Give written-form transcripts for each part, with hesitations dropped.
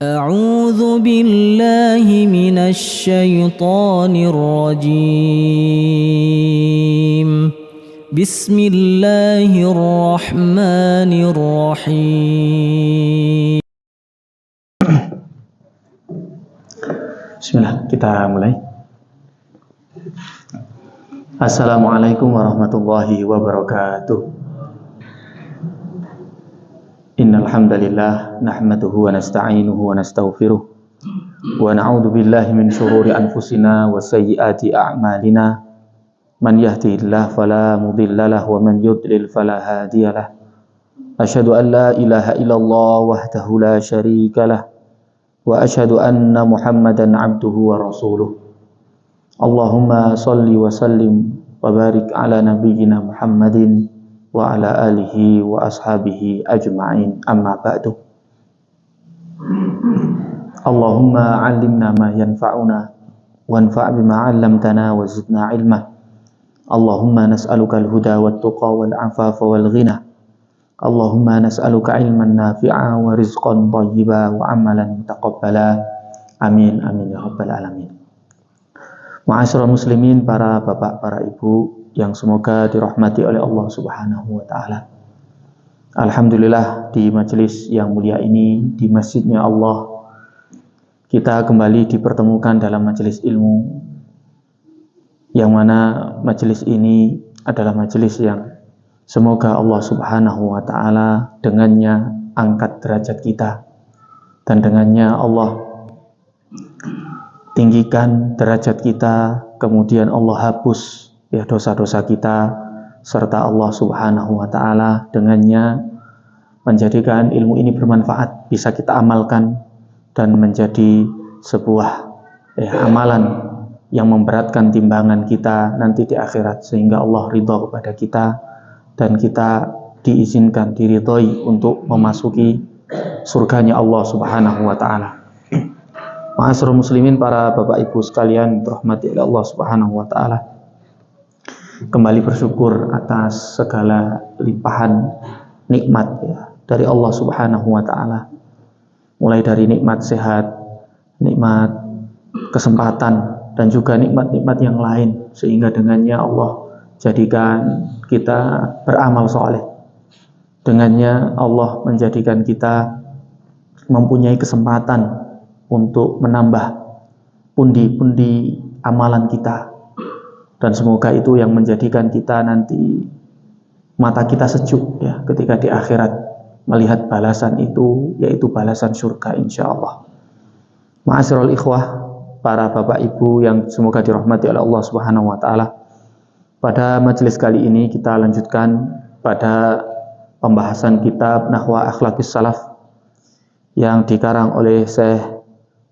أعوذ بالله من الشيطان الرجيم. بسم الله الرحمن الرحيم. Bismillah, kita mulai. Assalamualaikum warahmatullahi wabarakatuh. Innal hamdalillah nahmaduhu wa nasta'inuhu wa nastaghfiruh wa na'udzu billahi min shururi anfusina wa sayyiati a'malina. Man yahdihillahu fala mudhillalah wa man yudlil fala hadiyalah. Asyhadu an la ilaha illallah wahdahu la syarikalah wa asyhadu anna Muhammadan abduhu wa rasuluh. Allahumma salli wa sallim wa barik ala nabiyyina Muhammadin wa ala alihi wa ashabihi ajma'in, amma ba'du. Allahumma 'allimna ma yanfa'una wanfa' bima 'allamtana wa zidna 'ilma. Allahumma nas'aluka al-huda wat-tuqa wal-'afafa wal-ghina. Allahumma nas'aluka 'ilman nafi'a wa rizqan thayyiba wa 'amalan mutaqabbala. Amin amin ya rabbal alamin. Ma'asyiral muslimin, para bapak, para ibu yang semoga dirahmati oleh Allah Subhanahu wa taala. Alhamdulillah, di majelis yang mulia ini, di masjidnya Allah, kita kembali dipertemukan dalam majelis ilmu, yang mana majelis ini adalah majelis yang semoga Allah Subhanahu wa taala dengannya angkat derajat kita, dan dengannya Allah tinggikan derajat kita, kemudian Allah hapus dosa-dosa kita, serta Allah Subhanahu wa taala dengannya menjadikan ilmu ini bermanfaat, bisa kita amalkan dan menjadi sebuah amalan yang memberatkan timbangan kita nanti di akhirat, sehingga Allah ridha kepada kita dan kita diizinkan, diridhoi untuk memasuki surganya Allah Subhanahu wa taala. Ma'asyiral muslimin, para bapak ibu sekalian dirahmati oleh Allah Subhanahu wa taala, kembali bersyukur atas segala limpahan nikmat dari Allah Subhanahu wa taala. Mulai dari nikmat sehat, nikmat kesempatan, dan juga nikmat-nikmat yang lain, sehingga dengannya Allah jadikan kita beramal soleh. Dengannya Allah menjadikan kita mempunyai kesempatan untuk menambah pundi-pundi amalan kita. Dan semoga itu yang menjadikan kita nanti mata kita sejuk ketika di akhirat melihat balasan itu, yaitu balasan surga insyaallah. Ma'asyiral ikhwah, para bapak ibu yang semoga dirahmati oleh Allah Subhanahu wa taala. Pada majelis kali ini kita lanjutkan pada pembahasan kitab Nahwa Akhlaqis Salaf yang dikarang oleh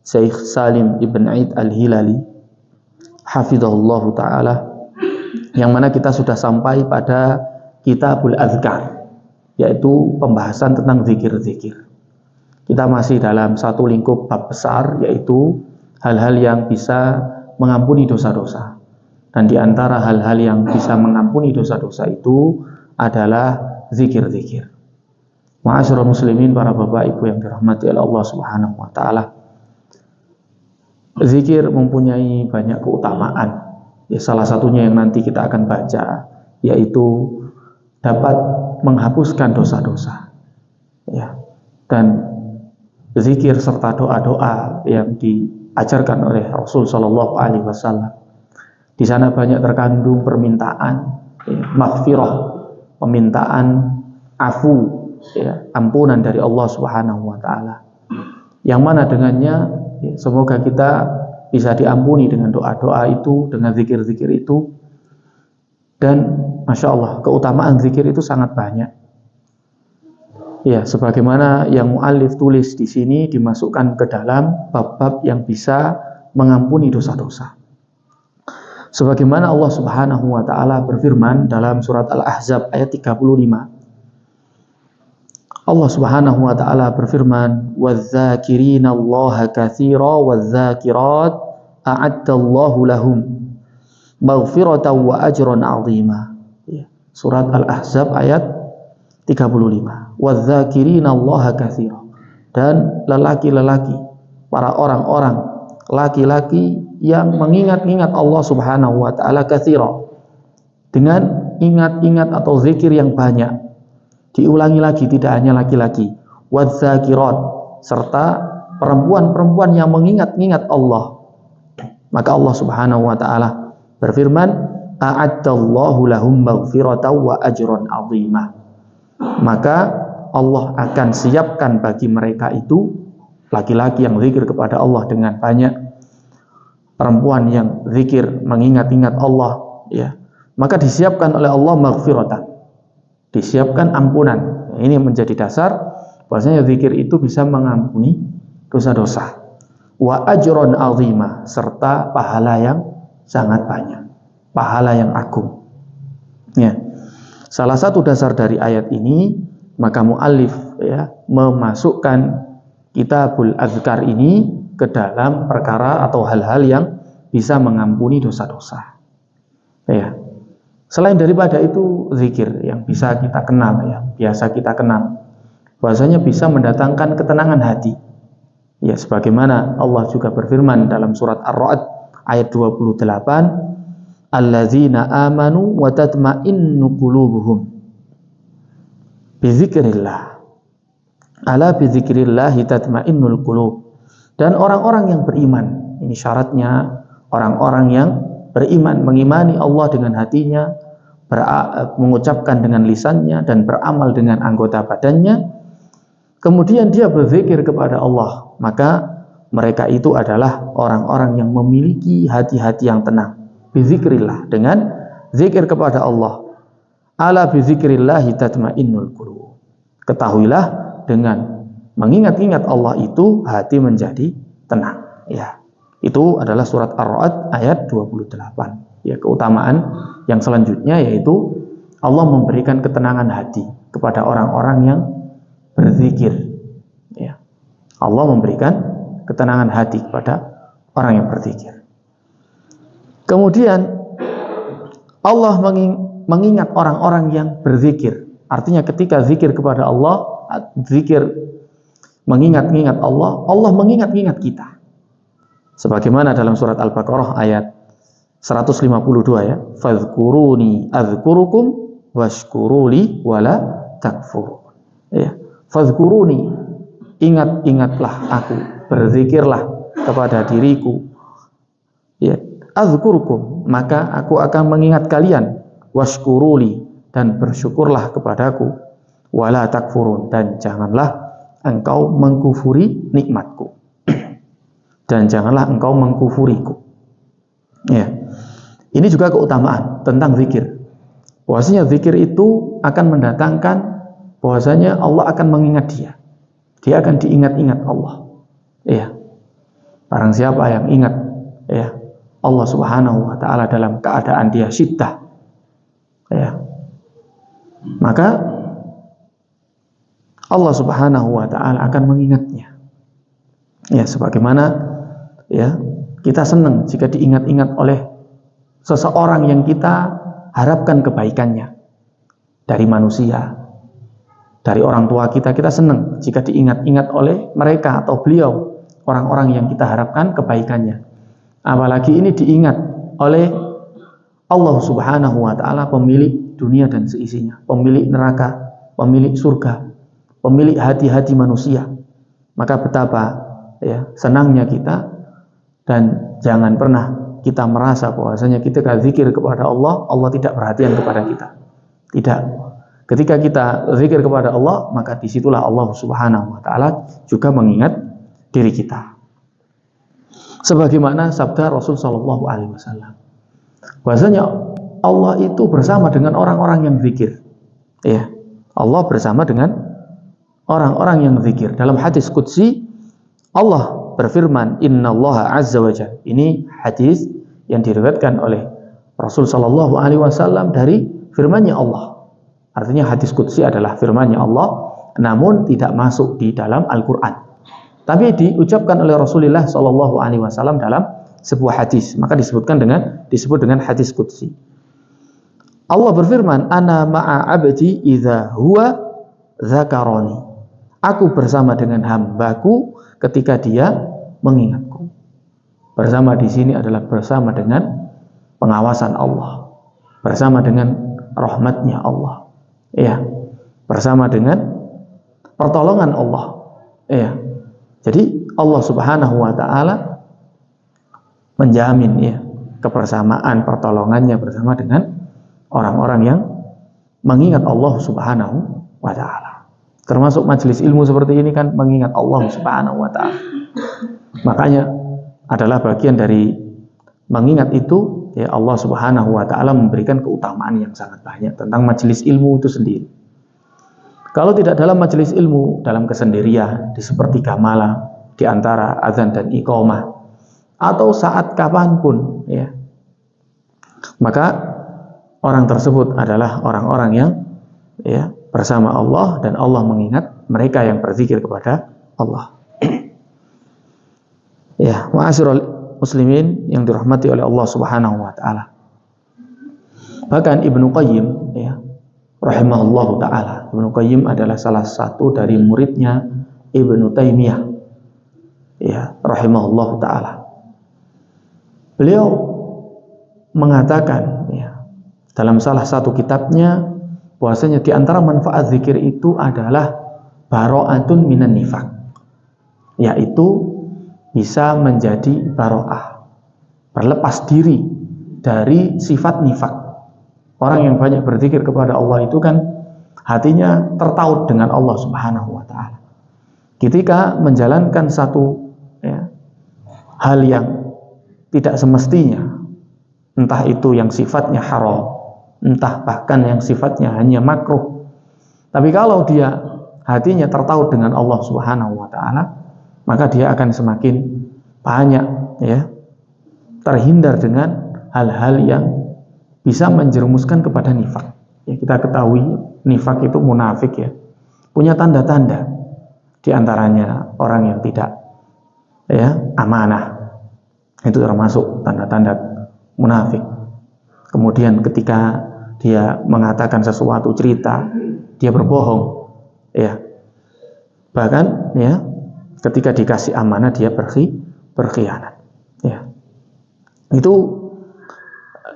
Syekh Salim Ibn Aid Al-Hilali hafizahullah ta'ala, yang mana kita sudah sampai pada Kitabul Azkar, yaitu pembahasan tentang zikir-zikir. Kita masih dalam satu lingkup bab besar, yaitu hal-hal yang bisa mengampuni dosa-dosa. Dan di antara hal-hal yang bisa mengampuni dosa-dosa itu adalah zikir-zikir. Ma'asyiral muslimin, para bapak ibu yang dirahmati oleh Allah Subhanahu wa taala, zikir mempunyai banyak keutamaan. Salah satunya yang nanti kita akan baca, yaitu dapat menghapuskan dosa-dosa. Dan zikir serta doa-doa yang diajarkan oleh Rasul Shallallahu Alaihi Wasallam, di sana banyak terkandung permintaan maghfirah, permintaan afu, ampunan dari Allah Subhanahu Wa Taala, yang mana dengannya semoga kita bisa diampuni dengan doa-doa itu, dengan zikir-zikir itu. Dan Masya Allah, keutamaan zikir itu sangat banyak. Sebagaimana yang mu'allif tulis di sini, dimasukkan ke dalam bab-bab yang bisa mengampuni dosa-dosa. Sebagaimana Allah Subhanahu wa taala berfirman dalam surat Al-Ahzab ayat 35. Allah Subhanahu wa taala berfirman, "Wadz-dzakirina Allaha katsira wadz-dzakirat a'addallahu lahum maghfiratan wa ajran 'azima." Surat Al-Ahzab ayat 35. Wadz-dzakirina Allaha katsira. dan lelaki-lelaki, para orang-orang laki-laki yang mengingat-ingat Allah Subhanahu wa taala katsira, dengan ingat-ingat atau zikir yang banyak. Diulangi lagi, tidak hanya laki-laki, wadzakirat, serta perempuan-perempuan yang mengingat-ingat Allah. Maka Allah Subhanahu wa taala berfirman, a'addallahu lahum maghfiratan wa ajran 'azimah. Maka Allah akan siapkan bagi mereka itu, laki-laki yang zikir kepada Allah dengan banyak, perempuan yang zikir mengingat-ingat Allah, ya, maka disiapkan oleh Allah maghfiratan, disiapkan ampunan. Ini menjadi dasar bahwasanya zikir itu bisa mengampuni dosa-dosa. Wa ajron azima, serta pahala yang sangat banyak, pahala yang agung. Ya. Salah satu dasar dari ayat ini, maka muallif ya memasukkan Kitabul Azkar ini ke dalam perkara atau hal-hal yang bisa mengampuni dosa-dosa. Ya. Selain daripada itu, zikir yang bisa kita kenal, ya, biasa kita kenal, bahwasanya bisa mendatangkan ketenangan hati. Ya, sebagaimana Allah juga berfirman dalam surat Ar-Ra'd ayat 28, alladzina amanu wa tatma'innu qulubuhum bizikrillah. Ala bizikrillahi tatma'innul qulub. Dan orang-orang yang beriman, ini syaratnya orang-orang yang beriman, mengimani Allah dengan hatinya, mengucapkan dengan lisannya, dan beramal dengan anggota badannya, kemudian dia berzikir kepada Allah, maka mereka itu adalah orang-orang yang memiliki hati-hati yang tenang. Bizikrillah, dengan zikir kepada Allah. Ala bizikrillahi tatma'innul qulub. Ketahuilah, dengan mengingat-ingat Allah itu hati menjadi tenang. Ya, itu adalah surat Ar-Ra'd ayat 28. Ya, keutamaan yang selanjutnya yaitu Allah memberikan ketenangan hati kepada orang-orang yang berzikir. Ya, Allah memberikan ketenangan hati kepada orang yang berzikir. Kemudian Allah mengingat orang-orang yang berzikir. Artinya ketika zikir kepada Allah, zikir mengingat-ingat Allah, Allah mengingat-ingat kita. Sebagaimana dalam surat Al-Baqarah ayat 152 ya, fadhkuruni adzkurukum washkuruli wala takfurun. Ya, fadhkuruni, ingat-ingatlah aku, berzikirlah kepada diriku. Ya, adzkurukum, maka aku akan mengingat kalian, washkuruli, dan bersyukurlah kepadaku, wala takfurun, dan janganlah engkau mengkufuri nikmatku, dan janganlah engkau mengkufuriku. Ya, ini juga keutamaan tentang zikir. Bahwasanya zikir itu akan mendatangkan bahwasanya Allah akan mengingat dia akan diingat-ingat Allah. Ya, barang siapa yang ingat ya Allah Subhanahu wa taala dalam keadaan dia syiddah, ya, maka Allah Subhanahu wa taala akan mengingatnya. Ya, sebagaimana ya kita senang jika diingat-ingat oleh seseorang yang kita harapkan kebaikannya dari manusia, dari orang tua kita, kita senang jika diingat-ingat oleh mereka atau beliau, orang-orang yang kita harapkan kebaikannya. Apalagi ini diingat oleh Allah Subhanahu wa taala, pemilik dunia dan seisinya, pemilik neraka, pemilik surga, pemilik hati-hati manusia. Maka betapa ya senangnya kita, dan jangan pernah kita merasa bahwasanya ketika zikir kepada Allah, Allah tidak perhatian kepada kita. Tidak. Ketika kita zikir kepada Allah, maka disitulah Allah Subhanahu wa taala juga mengingat diri kita. Sebagaimana sabda Rasul sallallahu alaihi wasallam, bahwasanya Allah itu bersama dengan orang-orang yang zikir. Ya, Allah bersama dengan orang-orang yang zikir. Dalam hadis qudsi Allah berfirman, innallaha azza wa jalla. Ini hadis yang diriwayatkan oleh Rasul sallallahu alaihi wasallam dari firman-Nya Allah. Artinya hadis qudsi adalah firman-Nya Allah, namun tidak masuk di dalam Al-Qur'an. Tapi diucapkan oleh Rasulullah sallallahu alaihi wasallam dalam sebuah hadis, maka disebut dengan hadis qudsi. Allah berfirman, ana ma'a abdi idza huwa dzakarani. Aku bersama dengan hambaku ketika dia mengingatku. Bersama di sini adalah bersama dengan pengawasan Allah, bersama dengan rahmatnya Allah, ya, bersama dengan pertolongan Allah, ya. Jadi Allah Subhanahu wa taala menjamin, ya, kebersamaan pertolongannya bersama dengan orang-orang yang mengingat Allah Subhanahu wa taala. Termasuk majelis ilmu seperti ini kan mengingat Allah Subhanahu wa taala. Makanya adalah bagian dari mengingat itu, ya, Allah Subhanahu wa taala memberikan keutamaan yang sangat banyak tentang majelis ilmu itu sendiri. Kalau tidak dalam majelis ilmu, dalam kesendirian, di sepertiga malam, di antara azan dan iqamah, atau saat kapanpun, ya, maka orang tersebut adalah orang-orang yang, ya, bersama Allah, dan Allah mengingat mereka yang berzikir kepada Allah. Ya, ma'asyiral muslimin yang dirahmati oleh Allah Subhanahu wa taala. Bahkan Ibnu Qayyim, ya, rahimahullahu taala. Ibnu Qayyim adalah salah satu dari muridnya Ibnu Taimiyah, ya, rahimahullahu taala. Beliau mengatakan, ya, dalam salah satu kitabnya bahwasanya di antara manfaat zikir itu adalah bara'atun minan nifaq, yaitu bisa menjadi baro'ah, berlepas diri dari sifat nifaq. Orang yang banyak berzikir kepada Allah itu kan hatinya tertaut dengan Allah Subhanahu wa taala. Ketika menjalankan satu, ya, hal yang tidak semestinya, entah itu yang sifatnya haram, entah bahkan yang sifatnya hanya makruh, tapi kalau dia hatinya tertaut dengan Allah Subhanahu wa taala, maka dia akan semakin banyak, ya, terhindar dengan hal-hal yang bisa menjerumuskan kepada nifak. Ya, kita ketahui nifak itu munafik, ya, punya tanda-tanda. Di antaranya orang yang tidak, ya, amanah, itu termasuk tanda-tanda munafik. Kemudian ketika dia mengatakan sesuatu cerita, dia berbohong, ya. Bahkan, ya, ketika dikasih amanah dia berkhianat, ya. Itu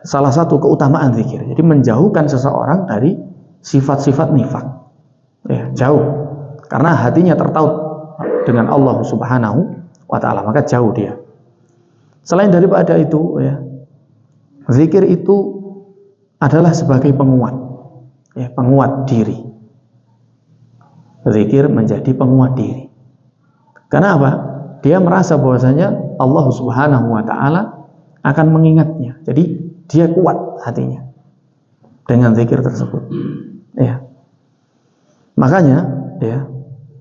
salah satu keutamaan zikir. Jadi menjauhkan seseorang dari sifat-sifat nifak, ya, jauh, karena hatinya tertaut dengan Allah Subhanahu wa taala, maka jauh dia. Selain daripada itu, ya, zikir itu adalah sebagai penguat, ya, penguat diri. Zikir menjadi penguat diri. Karena apa? Dia merasa bahwasanya Allah Subhanahu wa taala akan mengingatnya. Jadi dia kuat hatinya dengan zikir tersebut. Ya. Makanya, ya,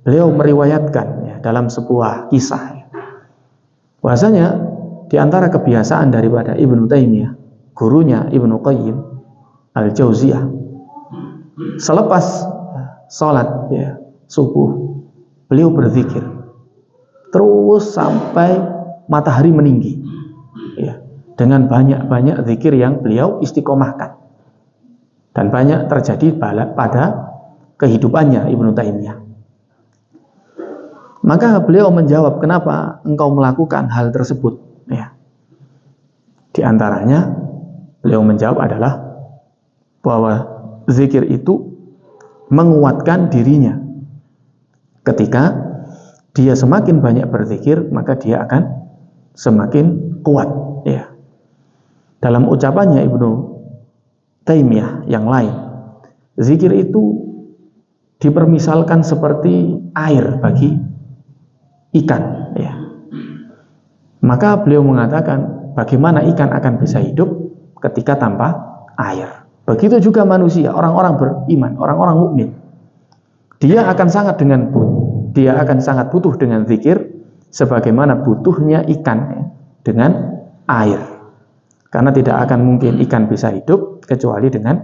beliau meriwayatkan, ya, dalam sebuah kisah, ya, bahwasanya di antara kebiasaan daripada Ibnu Taimiyah, gurunya Ibnu Qayyim Al-Jauziyah, selepas sholat, ya, subuh, beliau berzikir terus sampai matahari meninggi, ya, dengan banyak-banyak zikir yang beliau istiqomahkan, dan banyak terjadi pada kehidupannya Ibnu Taimiyah. Maka beliau menjawab, kenapa engkau melakukan hal tersebut, ya. Di antaranya beliau menjawab adalah bahwa zikir itu menguatkan dirinya. Ketika dia semakin banyak berzikir, maka dia akan semakin kuat, ya. Dalam ucapannya Ibnu Taimiyah yang lain, zikir itu dipermisalkan seperti air bagi ikan, ya. Maka beliau mengatakan, bagaimana ikan akan bisa hidup ketika tanpa air? Begitu juga manusia, orang-orang beriman, orang-orang mukmin, dia akan sangat butuh dengan zikir sebagaimana butuhnya ikan, ya, dengan air. Karena tidak akan mungkin ikan bisa hidup kecuali dengan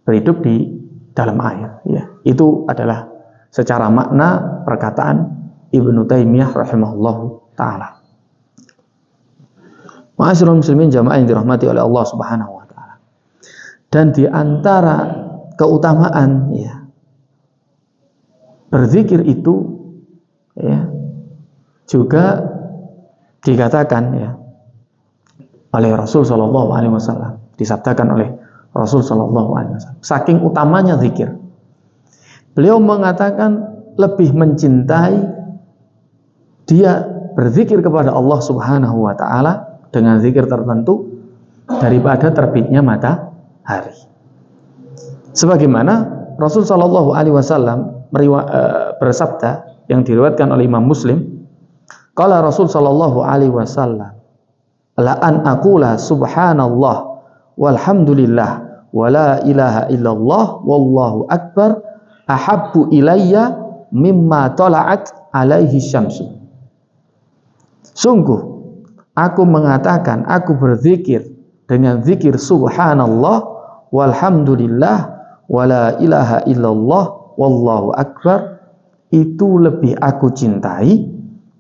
berhidup di dalam air, ya. Itu adalah secara makna perkataan Ibnu Taimiyah rahimahullahu taala. Ma'asyiral muslimin jamaah yang dirahmati oleh Allah Subhanahu wa taala. Dan di antara keutamaan, ya, berzikir itu ya juga dikatakan ya oleh Rasul Shallallahu Alaihi Wasallam, disabdakan oleh Rasul Shallallahu Alaihi Wasallam, saking utamanya zikir, beliau mengatakan lebih mencintai dia berzikir kepada Allah Subhanahu Wa Taala dengan zikir tertentu daripada terbitnya matahari. Sebagaimana Rasul Shallallahu Alaihi Wasallam bersabda yang diriwayatkan oleh Imam Muslim, qala Rasul Shallallahu Alaihi Wasallam, la an aqula subhanallah walhamdulillah wa la ilaha illallah wallahu akbar ahabbu ilayya mimma tala'at alaihi syamsu. Sungguh aku mengatakan, aku berzikir dengan zikir subhanallah walhamdulillah wa la ilaha illallah wallahu akbar, itu lebih aku cintai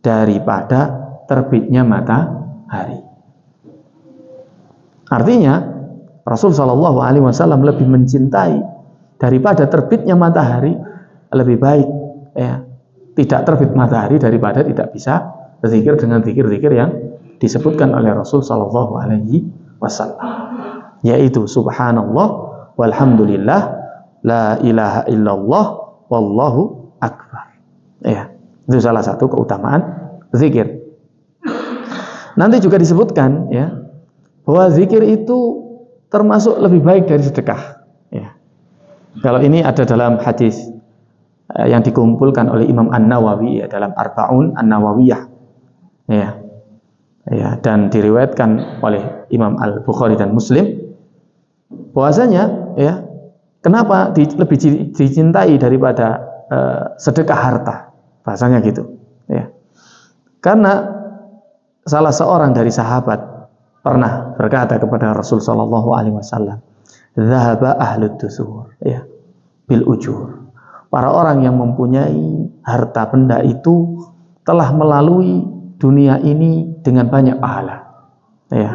daripada terbitnya matahari. Artinya Rasul Shallallahu Alaihi Wasallam lebih mencintai daripada terbitnya matahari, lebih baik ya tidak terbit matahari daripada tidak bisa berzikir dengan zikir-zikir yang disebutkan oleh Rasul Shallallahu Alaihi Wasallam, yaitu subhanallah walhamdulillah la ilaha illallah wallahu akbar. Ya, itu salah satu keutamaan zikir. Nanti juga disebutkan ya bahwa zikir itu termasuk lebih baik dari sedekah. Ya. Kalau ini ada dalam hadis yang dikumpulkan oleh Imam An-Nawawi ya, dalam Arba'un An-Nawawiyah. Ya. Ya, dan diriwayatkan oleh Imam Al-Bukhari dan Muslim bahwasanya ya, kenapa lebih dicintai daripada sedekah harta, bahasanya gitu ya. Karena salah seorang dari sahabat pernah berkata kepada Rasul Shallallahu Alaihi Wasallam, "Dzahaba ahlud dusur, ya, bil ujur." Para orang yang mempunyai harta benda itu telah melalui dunia ini dengan banyak pahala. Ya,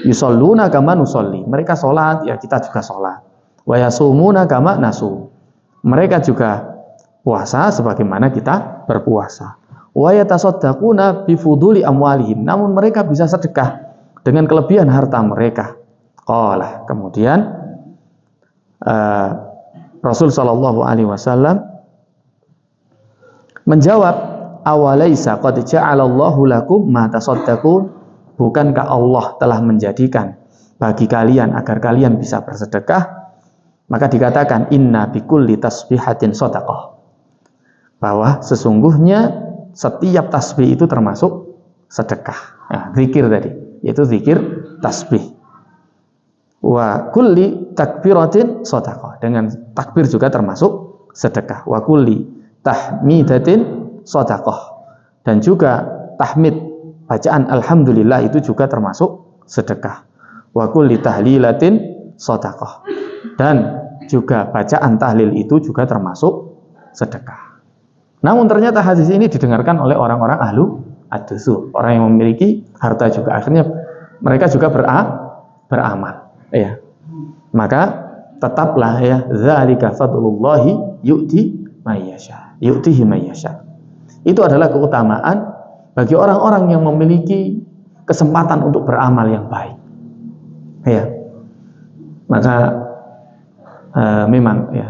yusalluna kama nusolli. Mereka sholat, ya kita juga sholat. Wa yasumuna kama nasum. Mereka juga puasa sebagaimana kita berpuasa. Wa yatasaddaquna bi fuduli amwalihim. Namun mereka bisa sedekah dengan kelebihan harta mereka. Qala, kemudian Rasul Shallallahu Alaihi Wasallam menjawab, awalaisa qad ja'alallahu lakum ma tasaddaqun, bukankah Allah telah menjadikan bagi kalian agar kalian bisa bersedekah? Maka dikatakan inna bikulli tasbihatin shadaqah, bahwa sesungguhnya setiap tasbih itu termasuk sedekah. Nah, zikir tadi, yaitu zikir tasbih. Wa kulli takbiratin shadaqah, dengan takbir juga termasuk sedekah. Wa kulli tahmidatin shadaqah, dan juga tahmid, bacaan alhamdulillah itu juga termasuk sedekah. Wa kulli tahlilatin shadaqah, dan juga bacaan tahlil itu juga termasuk sedekah. Namun ternyata hadis ini didengarkan oleh orang-orang ahlu ad-dusur, orang yang memiliki harta juga, akhirnya mereka juga beramal. Ya, maka tetaplah ya, zalika fadlullahi yu'ti mayyasha, yu'tihi mayyasha. Itu adalah keutamaan bagi orang-orang yang memiliki kesempatan untuk beramal yang baik. Ya, maka memang ya,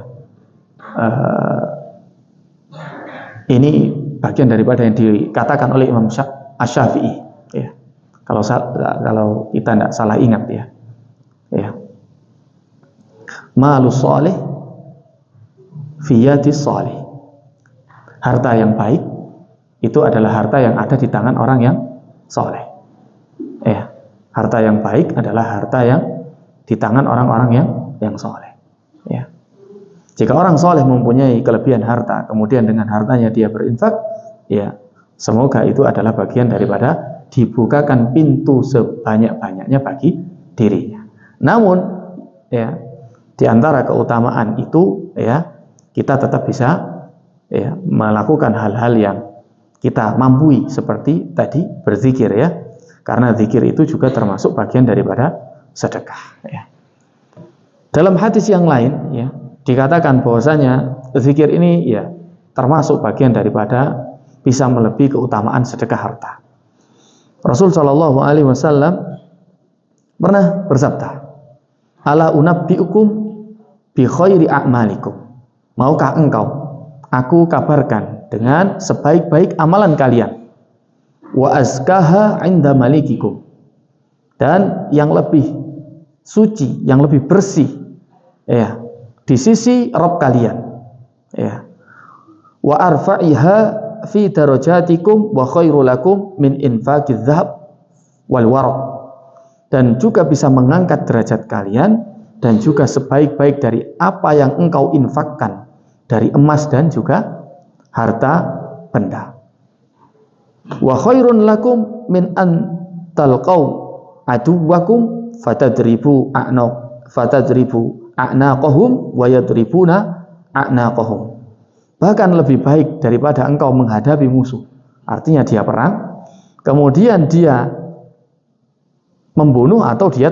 ini bagian daripada yang dikatakan oleh Imam Asy-Syafi'i. Ya, kalau kita tidak salah ingat ya. Ya. Malus salih fi yadis salih. Harta yang baik itu adalah harta yang ada di tangan orang yang saleh. Ya. Harta yang baik adalah harta yang di tangan orang-orang yang saleh. Ya. Jika orang saleh mempunyai kelebihan harta, kemudian dengan hartanya dia berinfak, ya, semoga itu adalah bagian daripada dibukakan pintu sebanyak-banyaknya bagi dirinya. Namun ya, di antara keutamaan itu ya, kita tetap bisa ya, melakukan hal-hal yang kita mampu, seperti tadi berzikir ya, karena zikir itu juga termasuk bagian daripada sedekah ya. Dalam hadis yang lain ya, dikatakan bahwasanya zikir ini ya termasuk bagian daripada bisa melebihi keutamaan sedekah harta. Rasul Shallallahu Alaihi Wasallam pernah bersabda, "Ala unabbiukum bi khairi a'malikum." Maukah engkau aku kabarkan dengan sebaik-baik amalan kalian? Wa azkaha 'inda malikikum. Dan yang lebih suci, yang lebih bersih, ya, di sisi Rabb kalian, ya. Wa arfa'iha fi darajatikum wa khairul lakum min infaqiz dzahab wal waraq. Dan juga bisa mengangkat derajat kalian dan juga sebaik-baik dari apa yang engkau infakkan dari emas dan juga harta benda. Wa khairun lakum min an talqau aduwakum fatadribu a'naqahum wa yadribuna a'naqahum. Bahkan lebih baik daripada engkau menghadapi musuh, artinya dia perang, kemudian dia membunuh atau dia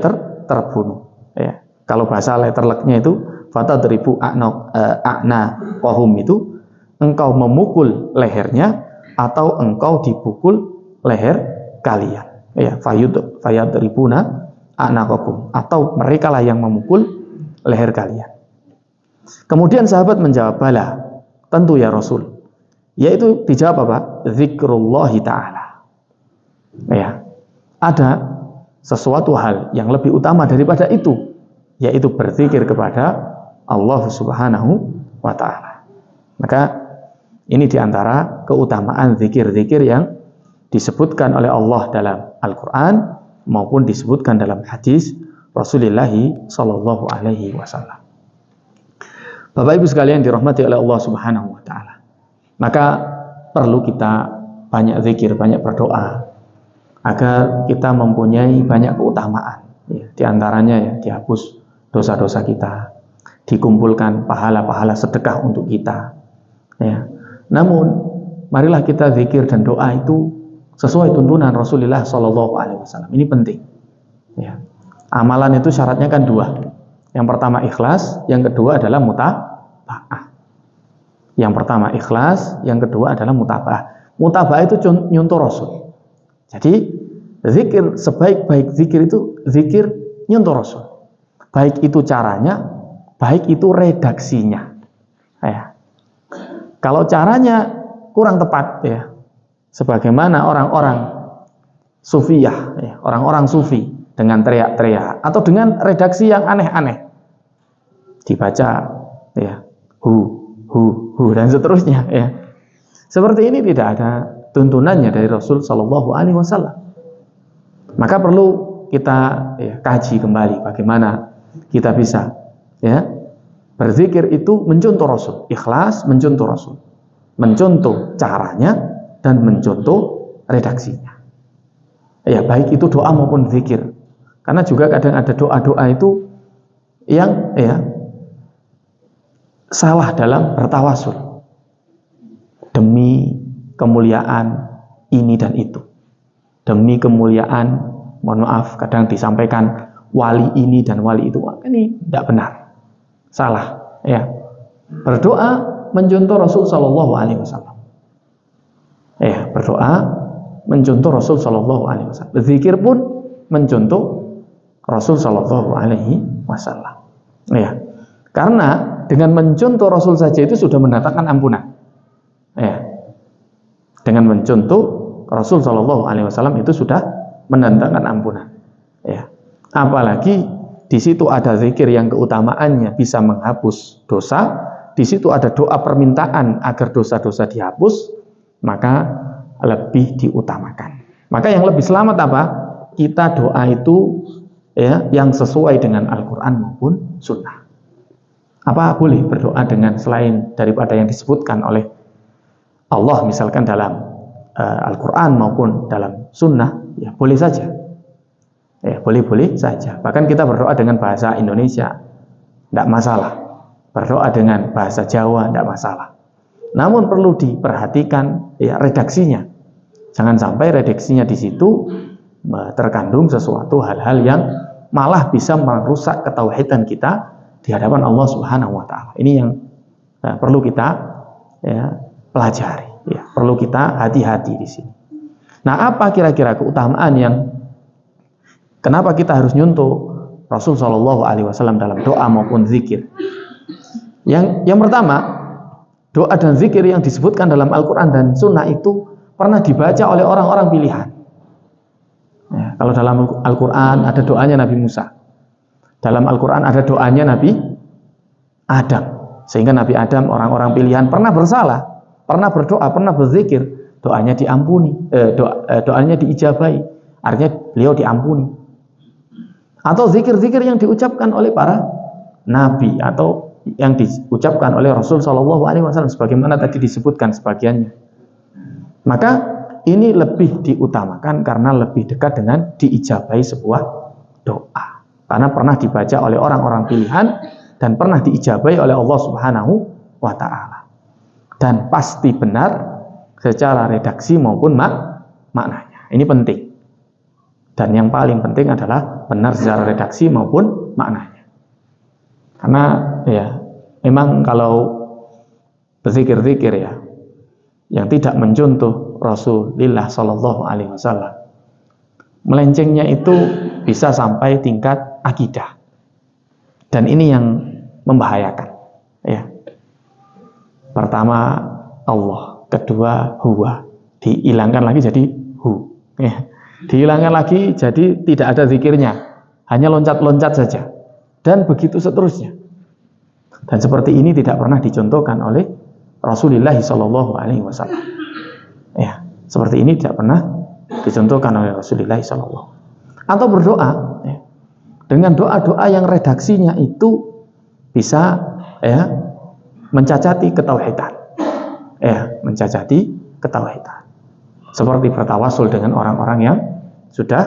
terbunuh, ya. Kalau bahasa letterleknya itu fatadribu a'naqahum, itu engkau memukul lehernya atau engkau dipukul leher kalian, ya. Fayadribuna a'naqahum, atau merekalah yang memukul leher kalian. Kemudian sahabat menjawab, bala, tentu ya Rasul. Yaitu dijawab apa? Zikrullahi ta'ala. Ya, ada sesuatu hal yang lebih utama daripada itu, yaitu berzikir kepada Allah Subhanahu wa ta'ala. Maka ini diantara keutamaan zikir-zikir yang disebutkan oleh Allah dalam Al-Quran maupun disebutkan dalam hadis Rasulullah Sallallahu Alaihi Wasallam. Bapak Ibu sekalian dirahmati oleh Allah Subhanahu wa ta'ala. Maka perlu kita banyak zikir, banyak berdoa agar kita mempunyai banyak keutamaan. Ya, di antaranya ya dihapus dosa-dosa kita, dikumpulkan pahala-pahala sedekah untuk kita. Ya. Namun marilah kita zikir dan doa itu sesuai tuntunan Rasulullah Sallallahu Alaihi Wasallam. Ini penting. Ya. Amalan itu syaratnya kan dua. Yang pertama ikhlas, yang kedua adalah mutaba'ah. Yang pertama ikhlas, yang kedua adalah mutaba'ah. Mutaba'ah itu nyuntuh Rasul. Jadi zikir, sebaik-baik zikir itu zikir nyuntuh Rasul. Baik itu caranya, baik itu redaksinya. Ya. Kalau caranya kurang tepat, ya, sebagaimana orang-orang sufiyah, ya, orang-orang sufi dengan teriak-teriak atau dengan redaksi yang aneh-aneh, dibaca ya hu dan seterusnya, ya. Seperti ini tidak ada tuntunannya dari Rasul Shallallahu Alaihi Wasallam. Maka perlu kita kaji kembali bagaimana kita bisa berzikir itu mencontoh Rasul, ikhlas mencontoh Rasul, mencontoh caranya dan mencontoh redaksinya. Ya, baik itu doa maupun zikir. Karena juga kadang ada doa-doa itu yang salah dalam bertawasul demi kemuliaan ini dan itu, demi kemuliaan, mohon maaf, kadang disampaikan wali ini dan wali itu. Ini tidak benar, salah. Ya, berdoa mencontoh Rasul Shallallahu Alaihi Wasallam. Ya, berdoa mencontoh Rasul Shallallahu Alaihi Wasallam. Berzikir pun mencontoh Rasul Shallallahu Alaihi Wasallam. Ya, karena dengan mencontoh Rasul saja itu sudah mendatangkan ampunan. Ya, dengan mencontoh Rasul Shallallahu Alaihi Wasallam itu sudah mendatangkan ampunan. Ya, apalagi di situ ada zikir yang keutamaannya bisa menghapus dosa. Di situ ada doa permintaan agar dosa-dosa dihapus, maka lebih diutamakan. Maka yang lebih selamat apa? Kita doa itu yang sesuai dengan Al-Quran maupun Sunnah. Apa boleh berdoa dengan selain daripada yang disebutkan oleh Allah, misalkan dalam Al-Quran maupun dalam Sunnah? Ya boleh saja. Ya boleh saja. Bahkan kita berdoa dengan bahasa Indonesia, tidak masalah. Berdoa dengan bahasa Jawa, tidak masalah. Namun perlu diperhatikan redaksinya. Jangan sampai redaksinya di situ terkandung sesuatu hal-hal yang malah bisa merusak ketauhidan kita di hadapan Allah Subhanahu wa ta'ala. Ini yang perlu kita pelajari. Ya, perlu kita hati-hati di sini. Nah, apa kira-kira keutamaan yang kenapa kita harus nyuntuh Rasul Shallallahu Alaihi Wasallam dalam doa maupun zikir? Yang pertama, doa dan zikir yang disebutkan dalam Al-Quran dan Sunnah itu pernah dibaca oleh orang-orang pilihan. Ya, kalau dalam Al-Quran ada doanya Nabi Musa, dalam Al-Quran ada doanya Nabi Adam, sehingga Nabi Adam orang-orang pilihan pernah bersalah, pernah berdoa, pernah berzikir, doanya diampuni, doanya diijabahi, artinya beliau diampuni. Atau zikir-zikir yang diucapkan oleh para nabi atau yang diucapkan oleh Rasul Shallallahu Alaihi Wasallam, sebagaimana tadi disebutkan sebagiannya. Maka ini lebih diutamakan karena lebih dekat dengan diijabahi sebuah doa, karena pernah dibaca oleh orang-orang pilihan dan pernah diijabahi oleh Allah Subhanahu wa Ta'ala, dan pasti benar secara redaksi maupun maknanya. Ini penting, dan yang paling penting adalah benar secara redaksi maupun maknanya. Karena ya memang kalau berzikir-zikir ya yang tidak mencontoh Rasulullah Shallallahu Alaihi Wasallam, melencengnya itu bisa sampai tingkat akidah, dan ini yang membahayakan. Ya, pertama Allah, kedua huwa, dihilangkan lagi jadi hu, ya. Dihilangkan lagi jadi tidak ada zikirnya, hanya loncat-loncat saja, dan begitu seterusnya. Dan seperti ini tidak pernah dicontohkan oleh Rasulullah Shallallahu Alaihi Wasallam. Ya, seperti ini tidak pernah dicontohkan oleh Rasulullah Shallallahu. Atau berdoa ya, dengan doa-doa yang redaksinya itu bisa ya mencacati ketauhidan, mencacati ketauhidan. Seperti bertawasul dengan orang-orang yang sudah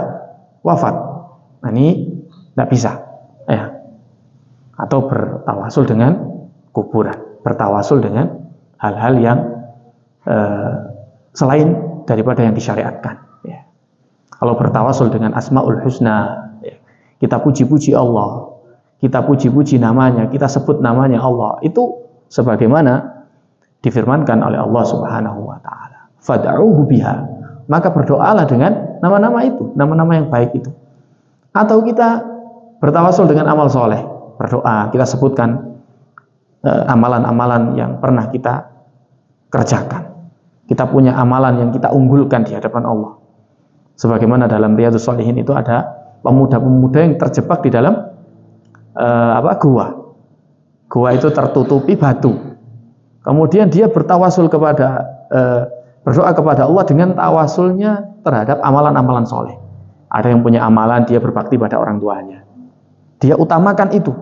wafat. Nah, ini tidak bisa. Ya. Atau bertawasul dengan kuburan, bertawasul dengan hal-hal yang selain daripada yang disyariatkan. Ya. Kalau bertawasul dengan Asmaul Husna, ya, kita puji-puji Allah, kita puji-puji namanya, kita sebut namanya Allah, itu sebagaimana difirmankan oleh Allah Subhanahu wa Ta'ala, fad'uhu biha, maka berdoalah dengan nama-nama itu, nama-nama yang baik itu. Atau kita bertawasul dengan amal soleh, berdoa, kita sebutkan amalan-amalan yang pernah kita kerjakan. Kita punya amalan yang kita unggulkan di hadapan Allah. Sebagaimana dalam Riyadhus Shalihin itu ada pemuda-pemuda yang terjebak di dalam gua. Gua itu tertutupi batu. Kemudian dia bertawasul kepada berdoa kepada Allah dengan tawasulnya terhadap amalan-amalan soleh. Ada yang punya amalan dia berbakti pada orang tuanya. Dia utamakan itu.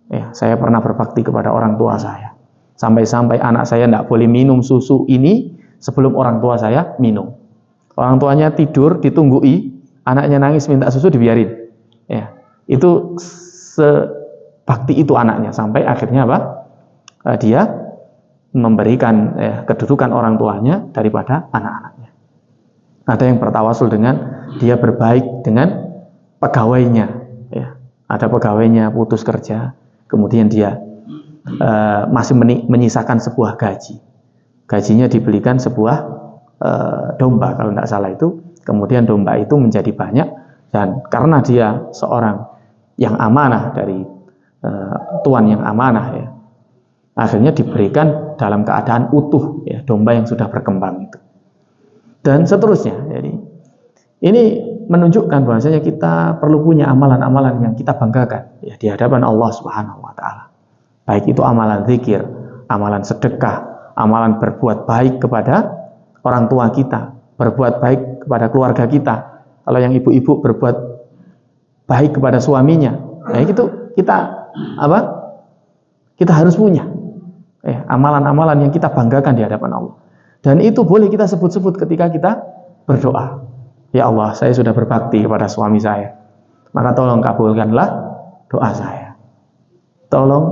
Ya, saya pernah berbakti kepada orang tua saya. Sampai-sampai anak saya tidak boleh minum susu ini sebelum orang tua saya minum. Orang tuanya tidur, ditunggui, anaknya nangis minta susu, dibiarin. Ya, itu sebakti itu anaknya, sampai akhirnya apa? Dia memberikan kedudukan orang tuanya daripada anak-anaknya. Ada yang bertawasul dengan dia berbaik dengan pegawainya. Ya, ada pegawainya putus kerja, kemudian dia masih menyisakan sebuah gaji. Gajinya dibelikan sebuah domba kalau tidak salah itu. Kemudian domba itu menjadi banyak, dan karena dia seorang yang amanah dari tuan yang amanah ya, akhirnya diberikan dalam keadaan utuh ya, domba yang sudah berkembang itu. Dan seterusnya. Jadi ini menunjukkan bahwasanya kita perlu punya amalan-amalan yang kita banggakan ya di hadapan Allah Subhanahu wa Ta'ala. Baik itu amalan zikir, amalan sedekah, amalan berbuat baik kepada orang tua kita, berbuat baik kepada keluarga kita. Kalau yang ibu-ibu berbuat baik kepada suaminya, nah itu kita apa? Kita harus punya amalan-amalan yang kita banggakan di hadapan Allah. Dan itu boleh kita sebut-sebut ketika kita berdoa. Ya Allah, saya sudah berbakti kepada suami saya, maka tolong kabulkanlah doa saya. Tolong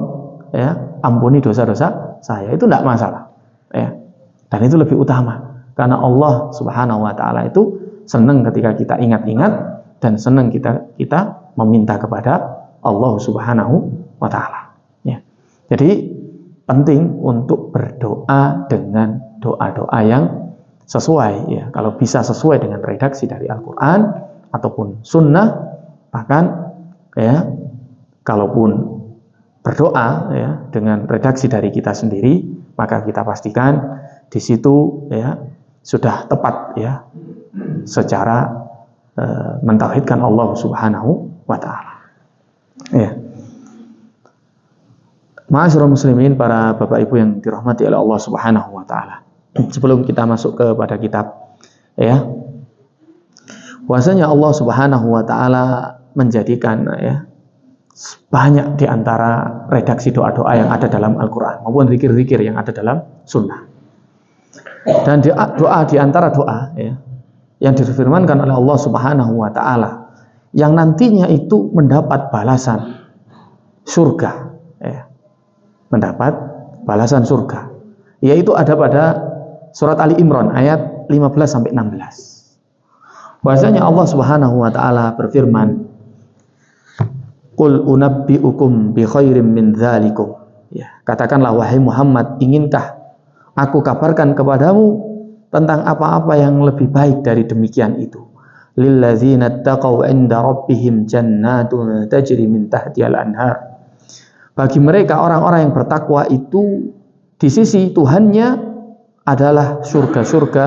ya ampuni dosa-dosa saya. Itu tidak masalah. Ya. Dan itu lebih utama. Karena Allah Subhanahu wa Ta'ala itu senang ketika kita ingat-ingat, dan senang kita meminta kepada Allah Subhanahu wa Ta'ala. Ya. Jadi penting untuk berdoa dengan doa-doa yang sesuai, ya. Kalau bisa sesuai dengan redaksi dari Al-Quran ataupun Sunnah, bahkan ya, kalaupun berdoa ya dengan redaksi dari kita sendiri, maka kita pastikan di situ ya sudah tepat ya secara mentauhidkan Allah Subhanahu wa taala. Ya. Ma'asyiral muslimin, para Bapak Ibu yang dirahmati oleh Allah Subhanahu wa taala. Sebelum kita masuk kepada kitab ya, bahwasanya Allah Subhanahu wa taala menjadikan ya banyak di antara redaksi doa-doa yang ada dalam Al-Quran maupun zikir-zikir yang ada dalam Sunnah. Dan doa di antara doa ya, yang difirmankan oleh Allah Subhanahu wa taala yang nantinya itu mendapat balasan surga ya, mendapat balasan surga, yaitu ada pada surat Ali Imran ayat 15 sampai 16. Bahwasanya Allah Subhanahu wa taala berfirman, Qul unabbi'ukum bi khairim min dzalikum. Ya, katakanlah wahai Muhammad, inginkah aku kabarkan kepadamu tentang apa-apa yang lebih baik dari demikian itu? Lilladzina taqaw 'inda rabbihim jannatun tajri min tahtihal anhar. Bagi mereka orang-orang yang bertakwa itu di sisi Tuhannya adalah surga-surga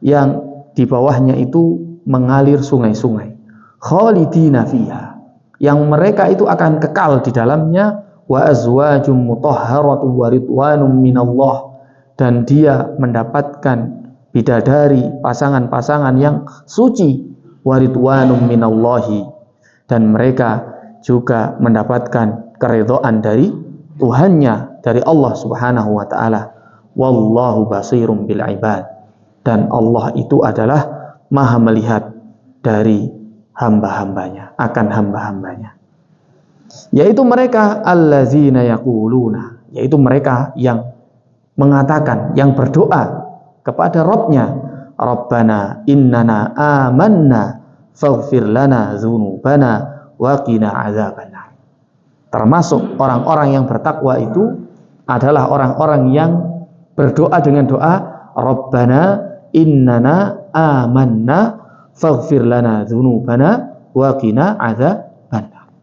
yang di bawahnya itu mengalir sungai-sungai. Khalidina fiha, yang mereka itu akan kekal di dalamnya, wa azwajum mutahharatu wa ridwanum minallah, dan dia mendapatkan bidadari, pasangan-pasangan yang suci, wa ridwanum minallahi, dan mereka juga mendapatkan keridhaan dari Tuhannya, dari Allah Subhanahu wa taala. Wallahu basirum bil ibad, dan Allah itu adalah maha melihat dari hamba-hambanya, akan hamba-hambanya, yaitu mereka allazina yaquluna, yaitu mereka yang mengatakan, yang berdoa kepada Rabbnya, Rabbana innana amanna faghfir lana dzunubana wa qina adzabannar. Termasuk orang-orang yang bertakwa itu adalah orang-orang yang berdoa dengan doa Rabbana innana amanna faghfir lana dzunubana wa qina adzabannar.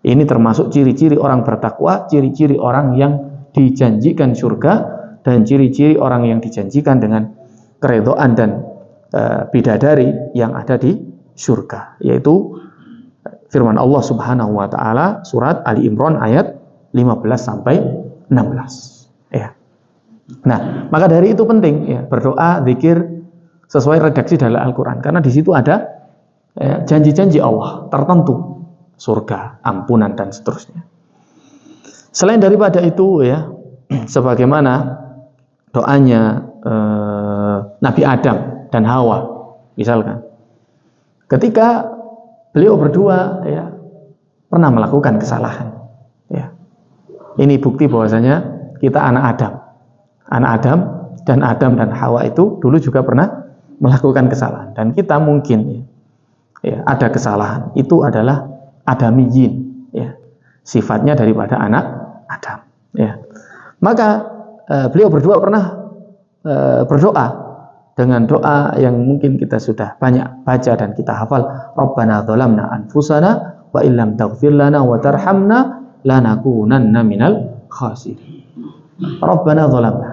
Ini termasuk ciri-ciri orang bertakwa, ciri-ciri orang yang dijanjikan surga, dan ciri-ciri orang yang dijanjikan dengan keridhaan dan bidadari yang ada di surga, yaitu firman Allah Subhanahu wa taala surat Ali Imran ayat 15 sampai 16. Ya. Nah, maka dari itu penting ya berdoa, zikir sesuai redaksi dalam Al-Quran, karena di situ ada janji-janji Allah tertentu, surga, ampunan, dan seterusnya. Selain daripada itu ya, sebagaimana doanya Nabi Adam dan Hawa, misalkan ketika beliau berdua ya pernah melakukan kesalahan ya, ini bukti bahwasanya kita anak Adam dan Hawa itu dulu juga pernah melakukan kesalahan, dan kita mungkin ya, ada kesalahan, itu adalah adamiyin ya, sifatnya daripada anak Adam ya. Maka beliau berdua pernah berdoa dengan doa yang mungkin kita sudah banyak baca dan kita hafal, Rabbana dzalamna anfusana wa illam taghfir lana wa tarhamna lanakunanna minal khasirin. Rabbana dzalamna,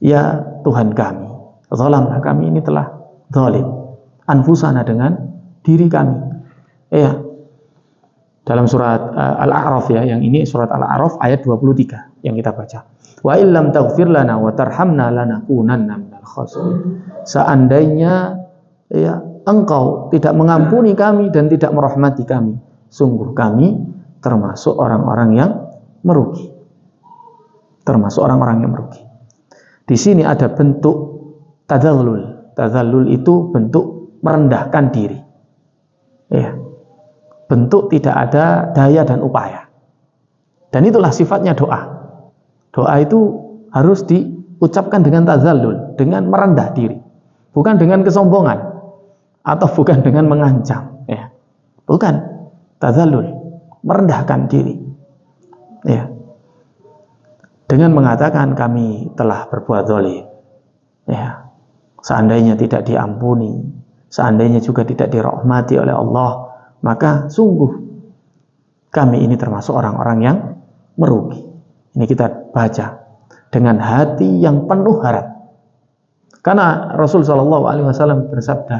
ya Tuhan kami, zalamna, kami ini telah zalim, anfusana, dengan diri kami. Ya. Dalam surat Al-A'raf ya, yang ini surat Al-A'raf ayat 23 yang kita baca. Wa illam taghfir lana wa tarhamna lanakunanna minal khasirin. Seandainya ya engkau tidak mengampuni kami dan tidak merahmati kami, sungguh kami termasuk orang-orang yang merugi. Termasuk orang-orang yang merugi. Di sini ada bentuk tadzallul. Tadzallul itu bentuk merendahkan diri. Ya. Bentuk tidak ada daya dan upaya. Dan itulah sifatnya doa. Doa itu harus diucapkan dengan tadzallul, dengan merendah diri. Bukan dengan kesombongan atau bukan dengan mengancam, ya. Bukan, tadzallul, merendahkan diri. Ya. Dengan mengatakan kami telah berbuat zalim, Ya, seandainya tidak diampuni, seandainya juga tidak dirahmati oleh Allah, maka sungguh kami ini termasuk orang-orang yang merugi. Ini kita baca dengan hati yang penuh harap. Karena Rasul SAW bersabda,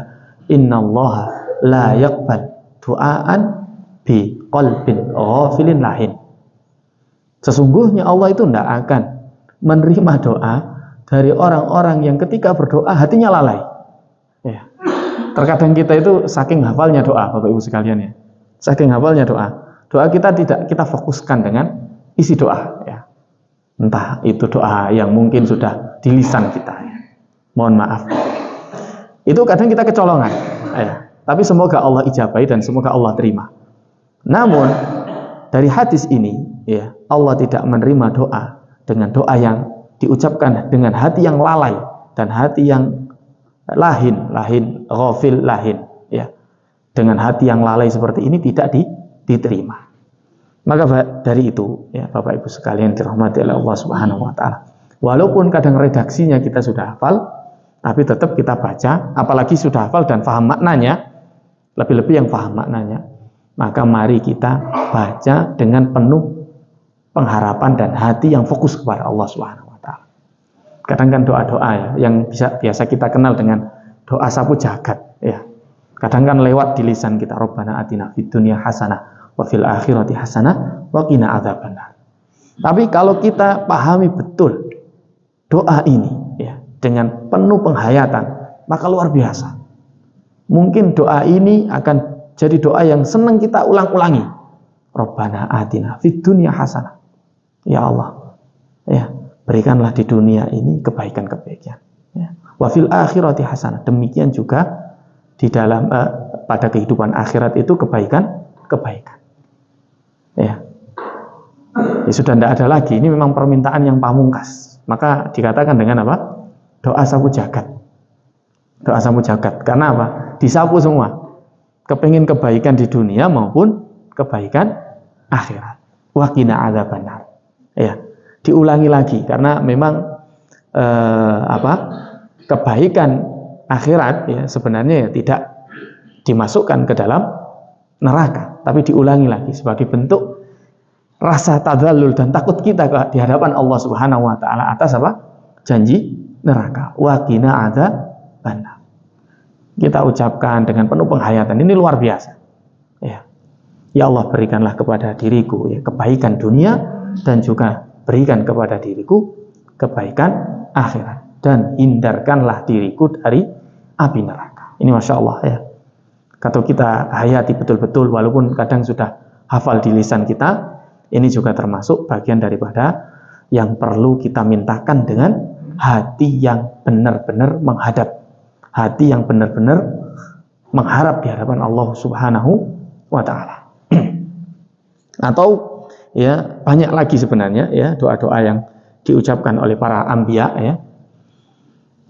Innallaha la yaqbal du'aan bi qalbin ghafilin lahin. Sesungguhnya Allah itu tidak akan menerima doa dari orang-orang yang ketika berdoa hatinya lalai. Ya. Terkadang kita itu saking hafalnya doa, Bapak Ibu sekalian ya. Saking hafalnya doa kita tidak kita fokuskan dengan isi doa. Ya. Entah itu doa yang mungkin sudah di lisan kita. Ya. Mohon maaf. Itu kadang kita kecolongan. Ya. Tapi semoga Allah ijabai dan semoga Allah terima. Namun dari hadis ini, ya, Allah tidak menerima doa dengan doa yang diucapkan dengan hati yang lalai dan hati yang lahin, ghafil lahin, ya. Dengan hati yang lalai seperti ini tidak diterima. Maka dari itu, ya, Bapak Ibu sekalian dirahmati oleh Allah Subhanahu wa taala. Walaupun kadang redaksinya kita sudah hafal, tapi tetap kita baca, apalagi sudah hafal dan paham maknanya, lebih-lebih yang paham maknanya. Maka mari kita baca dengan penuh pengharapan dan hati yang fokus kepada Allah Subhanahu wa taala. Kadang kan doa-doa ya, yang biasa kita kenal dengan doa sapu jagat ya. Kadang kan lewat di lisan kita, Rabbana atina fid dunya hasanah wa fil akhirati hasanah wa qina adzabannar. Tapi kalau kita pahami betul doa ini ya dengan penuh penghayatan, maka luar biasa. Mungkin doa ini akan jadi doa yang senang kita ulang-ulangi. Rabbana atina fid dunya hasanah. Ya Allah, ya, berikanlah di dunia ini kebaikan-kebaikan. Ya. Wa fil akhirati hasanah. Demikian juga di dalam pada kehidupan akhirat itu kebaikan. Ya. Ya sudah tidak ada lagi. Ini memang permintaan yang pamungkas. Maka dikatakan dengan apa? Doa sapu jagat. Doa sapu jagat. Karena apa? Disapu semua. Kepingin kebaikan di dunia maupun kebaikan akhirat. Wa qina adzabannar. Ya, diulangi lagi karena memang kebaikan akhirat ya sebenarnya ya tidak dimasukkan ke dalam neraka, tapi diulangi lagi sebagai bentuk rasa tadzallul dan takut kita di hadapan Allah Subhanahu wa taala atas apa? Janji neraka. Wa qina adzabannar. Kita ucapkan dengan penuh penghayatan, ini luar biasa. Ya, ya Allah berikanlah kepada diriku ya kebaikan dunia dan juga berikan kepada diriku kebaikan akhirat dan hindarkanlah diriku dari api neraka. Ini masya Allah ya. Kalau kita hayati betul-betul, walaupun kadang sudah hafal di lisan kita, ini juga termasuk bagian daripada yang perlu kita mintakan dengan hati yang benar-benar menghadap. Hati yang benar-benar mengharap di hadapan Allah Subhanahu wa taala. Atau ya banyak lagi sebenarnya ya doa-doa yang diucapkan oleh para anbiya ya.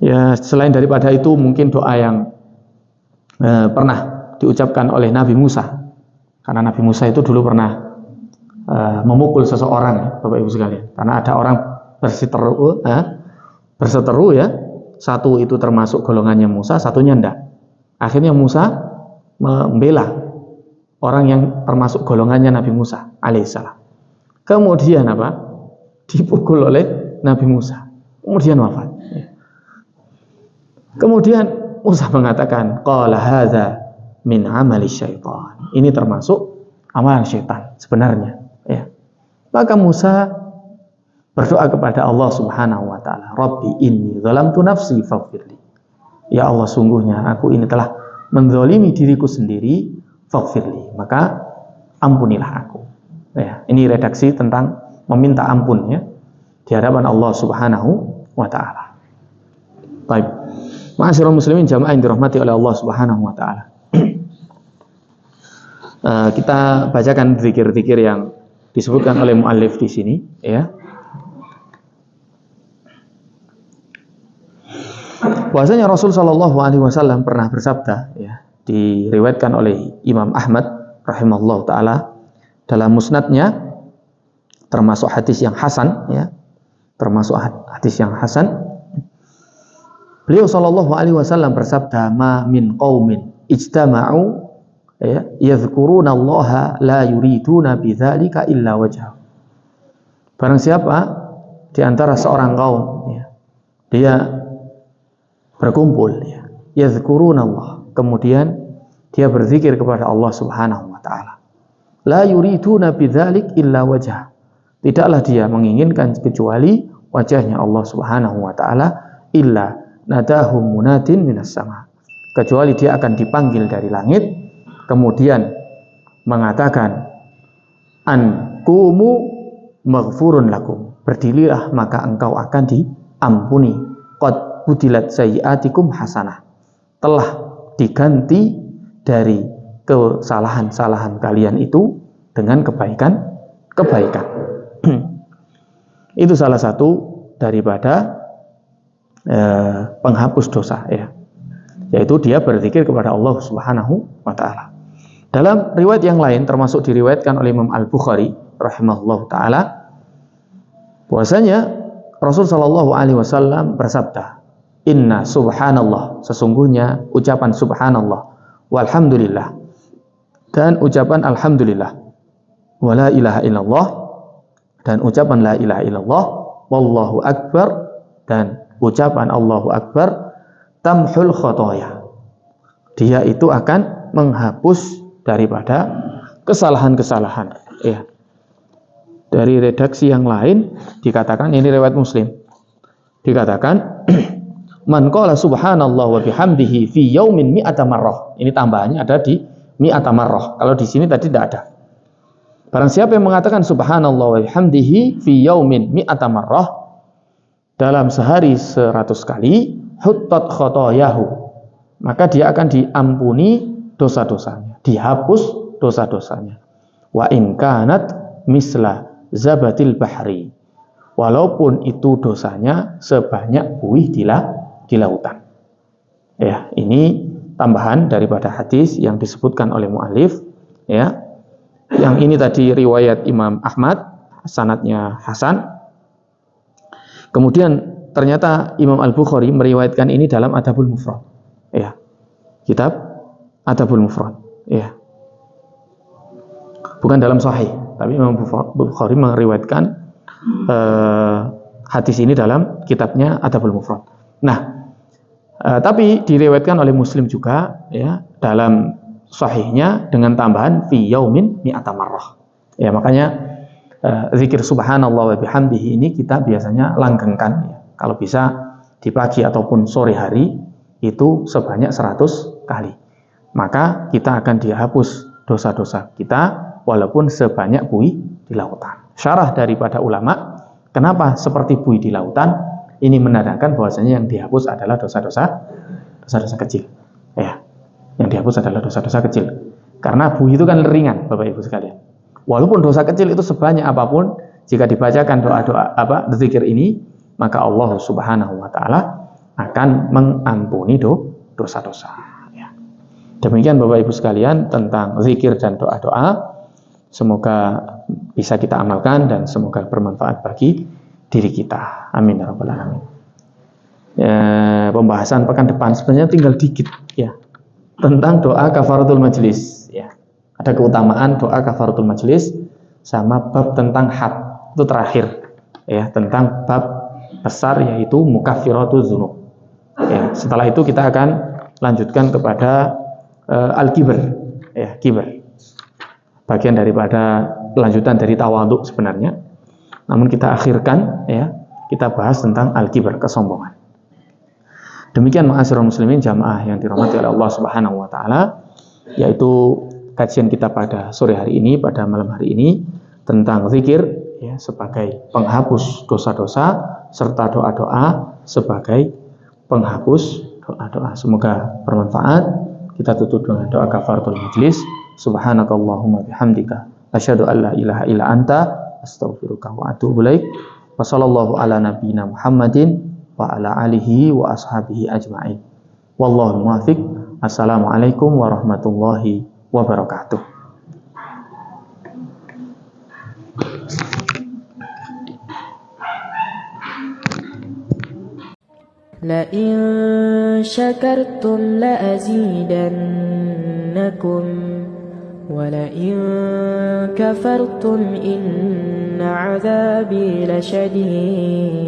Ya selain daripada itu mungkin doa yang pernah diucapkan oleh Nabi Musa. Karena Nabi Musa itu dulu pernah memukul seseorang ya, Bapak Ibu sekalian. Karena ada orang berseteru ya. Satu itu termasuk golongannya Musa, satunya enggak. Akhirnya Musa membela orang yang termasuk golongannya Nabi Musa alaihissalam. Kemudian apa? Dipukul oleh Nabi Musa. Kemudian wafat. Kemudian Musa mengatakan, qala hadza min amali syaitan. Ini termasuk amalan syaitan sebenarnya. Ya. Maka Musa berdoa kepada Allah Subhanahu wa taala, Rabbi inni zalamtu nafsi faghfirli. Ya Allah, sungguhnya aku ini telah menzalimi diriku sendiri, faghfirli, maka ampunilah aku. Ya, ini redaksi tentang meminta ampun ya di hadapan Allah Subhanahu wa taala. Baik. Ma'asyiral muslimin jamaah yang dirahmati oleh Allah Subhanahu wa taala. Kita bacakan zikir-zikir yang disebutkan oleh muallif di sini ya. Bahwasanya Rasul Shallallahu Alaihi Wasallam pernah bersabda, ya, diriwayatkan oleh Imam Ahmad rahimahullah taala dalam musnadnya, termasuk hadis yang hasan, ya, termasuk hadis yang hasan. Beliau sallallahu alaihi wasallam bersabda, "Ma min qaumin ijtama'u yadhkuruna Allah la yuriduna bidzalika illa wajhahu." Barang siapa di antara seorang kaum dia berkumpul yadhkuruna Allah, kemudian dia berzikir kepada Allah Subhanahu wa taala. La yuriduna bidzalik illa wajhah. Tidaklah dia menginginkan kecuali wajahnya Allah Subhanahu wa taala, illa nadahum munadin minas sama. Kecuali dia akan dipanggil dari langit, kemudian mengatakan an kumu maghfurun lakum. Berdirilah maka engkau akan diampuni. Qad budilat sayyiatikum hasanah. Telah diganti dari kesalahan-kesalahan kalian itu dengan kebaikan. Itu salah satu daripada penghapus dosa yaitu dia berzikir kepada Allah Subhanahu wa taala. Dalam riwayat yang lain termasuk diriwayatkan oleh Imam Al-Bukhari rahimahullahu taala bahwasanya Rasul sallallahu alaihi wasallam bersabda, "Inna subhanallah," sesungguhnya ucapan subhanallah, walhamdulillah, dan ucapan alhamdulillah, wala ilaha illallah, dan ucapan la ilaha illallah, wallahu akbar, dan ucapan Allahu akbar, tamhul khotoya, dia itu akan menghapus daripada kesalahan-kesalahan. Dari redaksi yang lain dikatakan, ini riwayat Muslim, dikatakan man qala subhanallah wa bihamdihi fi yaumin mi'ata marrah. Ini tambahannya ada di mi'ata marrah. Kalau di sini tadi tidak ada. Barang siapa yang mengatakan subhanallah wa bihamdihi fi yaumin mi'ata marrah, dalam sehari 100 kali, huttat khotoyahu, maka dia akan diampuni dosa-dosanya, dihapus dosa-dosanya. Wa in kanat misla zabatil bahri, walaupun itu dosanya sebanyak buih di lautan. Ini tambahan daripada hadis yang disebutkan oleh mu'alif. Yang ini tadi riwayat Imam Ahmad, sanadnya hasan. Kemudian ternyata Imam Al-Bukhari meriwayatkan ini dalam Adabul Mufrad. Kitab Adabul Mufrad. Bukan dalam Sahih, tapi Imam Bukhari meriwayatkan hadis ini dalam kitabnya Adabul Mufrad. Tapi diriwayatkan oleh Muslim juga dalam sahihnya dengan tambahan fi yaumin mi'ata marrah. Makanya zikir subhanallah wa bihamdihi ini kita biasanya langgengkan kalau bisa di pagi ataupun sore hari itu sebanyak 100 kali. Maka kita akan dihapus dosa-dosa kita walaupun sebanyak buih di lautan. Syarah daripada ulama, kenapa seperti buih di lautan? Ini menandakan bahwasanya yang dihapus adalah dosa-dosa kecil. Yang dihapus adalah dosa-dosa kecil. Karena buih itu kan ringan, Bapak Ibu sekalian. Walaupun dosa kecil itu sebanyak apapun, jika dibacakan doa-doa zikir ini, maka Allah Subhanahu wa taala akan mengampuni dosa-dosa. Demikian Bapak Ibu sekalian tentang zikir dan doa-doa. Semoga bisa kita amalkan dan semoga bermanfaat bagi diri kita. Amin ya rabbal alamin. Pembahasan pekan depan sebenarnya tinggal dikit tentang doa kafaratul majlis. Ada keutamaan doa kafaratul majlis sama bab tentang had itu terakhir tentang bab besar yaitu mukaffiratuz dzunub. Setelah itu kita akan lanjutkan kepada al-kibr, kibr. Bagian daripada lanjutan dari tawadhu sebenarnya. Namun kita akhirkan kita bahas tentang al-kibr, kesombongan. Demikian ma'asyiral muslimin jamaah yang dirahmati oleh Allah Subhanahu wa taala, yaitu kajian kita pada sore hari ini, pada malam hari ini tentang zikir sebagai penghapus dosa-dosa serta doa-doa sebagai penghapus doa-doa. Semoga bermanfaat. Kita tutup dengan doa kafaratul majlis. Subhanakallahumma bihamdika asyhadu an la ilaha illa anta astaghfiruka wa atubu ilaik. Wa sallallahu ala nabiyyina Muhammadin wa ala alihi wa ashabihi ajma'in. Wallahu muwaffiq. Assalamualaikum warahmatullahi wabarakatuh. لئن شكرتم لأزيدنكم ولئن كفرتم إن عذابي لشديد